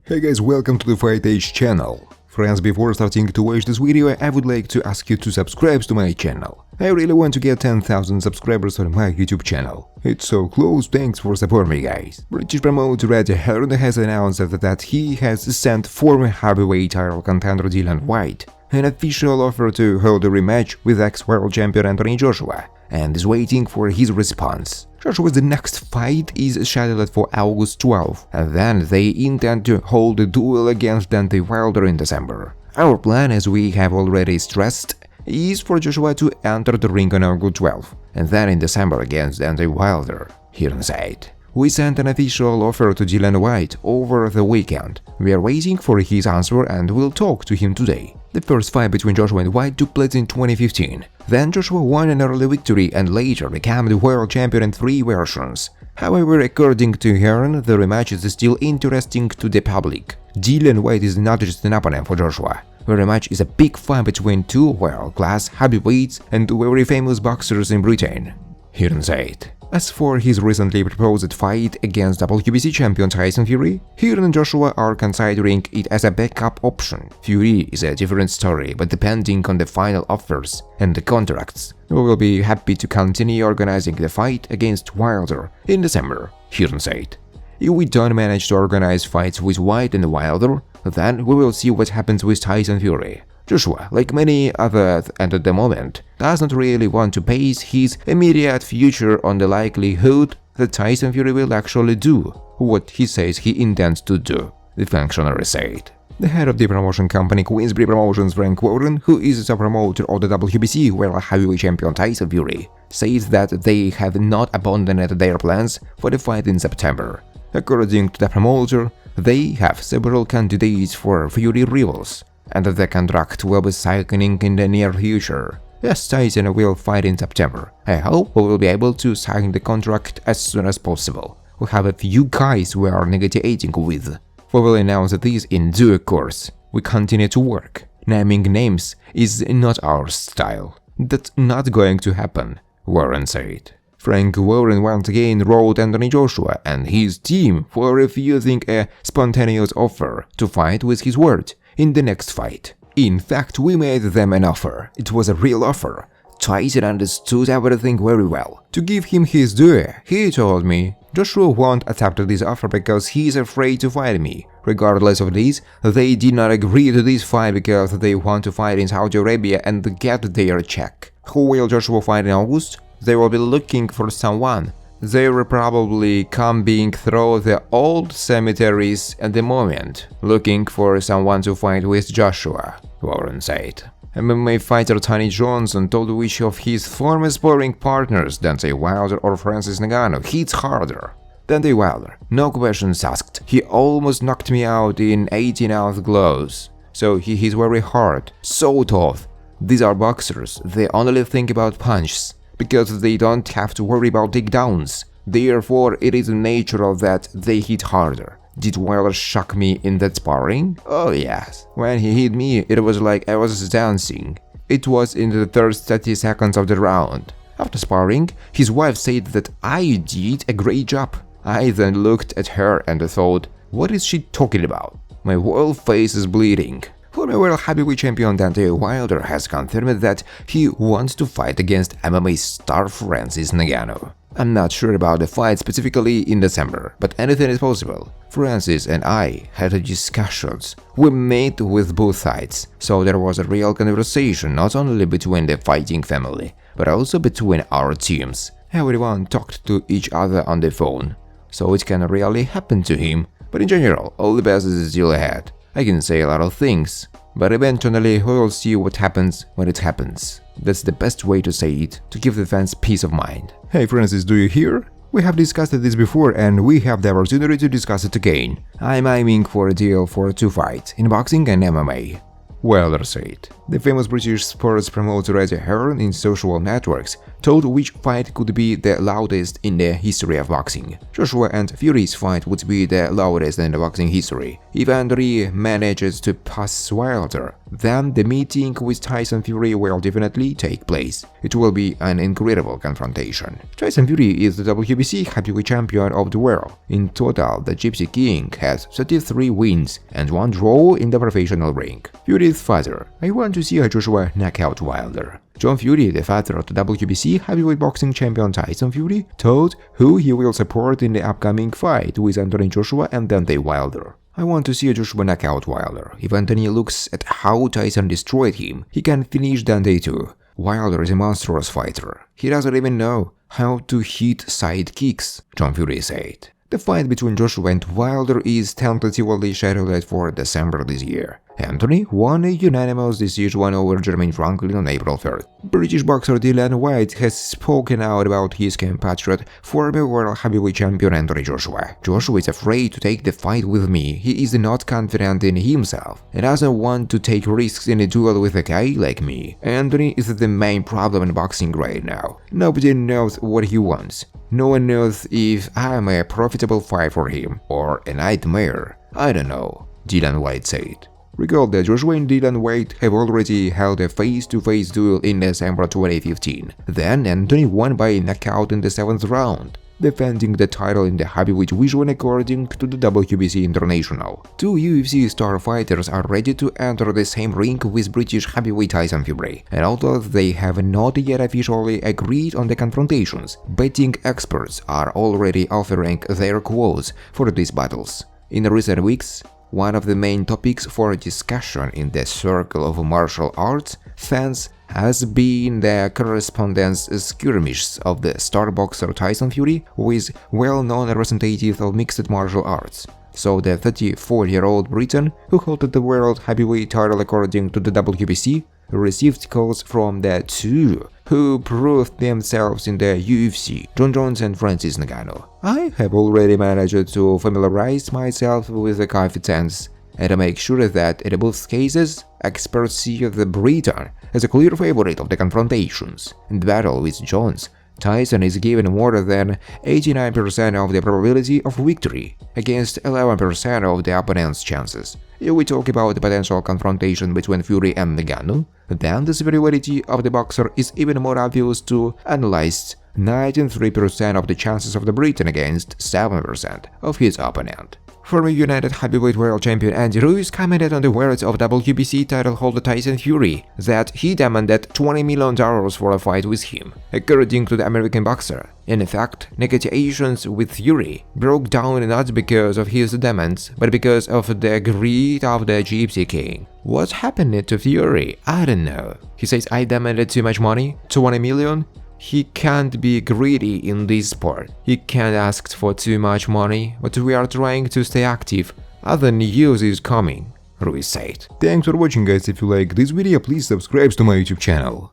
Hey guys, welcome to the Fight Age channel. Friends, before starting to watch this video, I would like to ask you to subscribe to my channel. I really want to get 10,000 subscribers on my YouTube channel. It's so close, thanks for supporting me guys. British promoter Eddie Hearn has announced that he has sent former heavyweight title contender Dillian White an official offer to hold a rematch with ex-world champion Anthony Joshua, and is waiting for his response. Joshua's next fight is scheduled for August 12, and then they intend to hold a duel against Deontay Wilder in December. Our plan, as we have already stressed, is for Joshua to enter the ring on August 12, and then in December against Deontay Wilder, Hearn said. We sent an official offer to Dillian White over the weekend. We are waiting for his answer and will talk to him today. The first fight between Joshua and White took place in 2015. Then Joshua won an early victory and later became the world champion in 3 versions. However, according to Hearn, the rematch is still interesting to the public. Dillian White is not just an opponent for Joshua. The rematch is a big fight between 2 world-class heavyweights and 2 very famous boxers in Britain, Hearn said. As for his recently proposed fight against WBC champion Tyson, Hearn and Joshua are considering it as a backup option. Fury is a different story, but depending on the final offers and the contracts, we will be happy to continue organizing the fight against Wilder in December, Hearn said. If we don't manage to organize fights with White and Wilder, then we will see what happens with Tyson Fury. Joshua, like many others at the moment, does not really want to base his immediate future on the likelihood that Tyson Fury will actually do what he says he intends to do, the functionary said. The head of the promotion company Queensberry Promotions, Frank Warren, who is a promoter of the WBC World Heavyweight Champion Tyson Fury, says that they have not abandoned their plans for the fight in September. According to the promoter, they have several candidates for Fury rivals, and the contract will be signing in the near future. Yes, Tyson will fight in September. I hope we will be able to sign the contract as soon as possible. We have a few guys we are negotiating with. We will announce this in due course. We continue to work. Naming names is not our style. That's not going to happen, Warren said. Frank Warren once again wrote Anthony Joshua and his team for refusing a spontaneous offer to fight with his word in the next fight. In fact, we made them an offer. It was a real offer. Tyson understood everything very well. To give him his due, he told me, Joshua won't accept this offer because he is afraid to fight me. Regardless of this, they did not agree to this fight because they want to fight in Saudi Arabia and get their check. Who will Joshua fight in August? They will be looking for someone. They will probably combing through the old cemeteries at the moment, looking for someone to fight with Joshua, Warren said. MMA fighter Tony Johnson told which of his former sparring partners, Deontay Wilder or Francis Ngannou, hits harder. Deontay Wilder, no questions asked. He almost knocked me out in 18-ounce gloves. So he hits very hard, so tough. These are boxers, they only think about punches, because they don't have to worry about takedowns. Therefore, it is natural that they hit harder. Did Wilder shock me in that sparring? Oh yes. When he hit me, it was like I was dancing. It was in the first 30 seconds of the round. After sparring, his wife said that I did a great job. I then looked at her and thought, what is she talking about? My whole face is bleeding. Former world heavyweight champion Deontay Wilder has confirmed that he wants to fight against MMA star Francis Ngannou. I'm not sure about the fight specifically in December, but anything is possible. Francis and I had discussions. We met with both sides, so there was a real conversation not only between the fighting family, but also between our teams. Everyone talked to each other on the phone, so it can really happen to him. But in general, all the best is still ahead. I can say a lot of things, but eventually we will see what happens when it happens. That's the best way to say it, to give the fans peace of mind. Hey Francis, do you hear? We have discussed this before and we have the opportunity to discuss it again. I'm aiming for a deal for 2 fights, in boxing and MMA, Wilder said. The famous British sports promoter Eddie Hearn in social networks told which fight could be the loudest in the history of boxing. Joshua and Fury's fight would be the loudest in the boxing history. If Anthony manages to pass Wilder, then the meeting with Tyson Fury will definitely take place. It will be an incredible confrontation. Tyson Fury is the WBC heavyweight champion of the world. In total, the Gypsy King has 33 wins and 1 draw in the professional ring. Fury's father: I want to see Joshua knock out Wilder. John Fury, the father of the WBC heavyweight boxing champion Tyson Fury, told who he will support in the upcoming fight with Anthony Joshua and Deontay Wilder. I want to see Joshua knock out Wilder. If Anthony looks at how Tyson destroyed him, he can finish Deontay too. Wilder is a monstrous fighter. He doesn't even know how to hit side kicks, John Fury said. The fight between Joshua and Wilder is tentatively scheduled for December this year. Anthony won a unanimous decision over Jermaine Franklin on April 3rd. British boxer Dillian White has spoken out about his compatriot, former world heavyweight champion Anthony Joshua. Joshua is afraid to take the fight with me. He is not confident in himself and doesn't want to take risks in a duel with a guy like me. Anthony is the main problem in boxing right now. Nobody knows what he wants. No one knows if I'm a profitable fight for him or a nightmare. I don't know, Dillian White said. Recall that Joshua and Dillian White have already held a face-to-face duel in December 2015. Then Anthony won by knockout in the 7th round, defending the title in the heavyweight division according to the WBC International. 2 UFC star fighters are ready to enter the same ring with British heavyweight Tyson Fury, and although they have not yet officially agreed on the confrontations, betting experts are already offering their quotes for these battles. In recent weeks, one of the main topics for discussion in the circle of martial arts fans has been the correspondence skirmishes of the star boxer Tyson Fury with well-known representative of mixed martial arts. So the 34-year-old Briton, who held the world heavyweight title according to the WBC, received calls from the 2 who proved themselves in the UFC, John Jones and Francis Ngannou. I have already managed to familiarize myself with the confidence and to make sure that in both cases, experts see the Briton as a clear favorite of the confrontations. In the battle with Jones, Tyson is given more than 89% of the probability of victory against 11% of the opponent's chances. If we talk about the potential confrontation between Fury and Ngannou, then the superiority of the boxer is even more obvious to analysts: 93% of the chances of the Briton against 7% of his opponent. Former United Heavyweight World Champion Andy Ruiz commented on the words of WBC title holder Tyson Fury that he demanded $20 million for a fight with him, according to the American boxer. In fact, negotiations with Fury broke down not because of his demands, but because of the greed of the Gypsy King. What happened to Fury? I don't know. He says, I demanded too much money, $20 million? He can't be greedy in this sport. He can't ask for too much money, but we are trying to stay active. Other news is coming, Ruiz said. Thanks for watching, guys. If you like this video, please subscribe to my YouTube channel.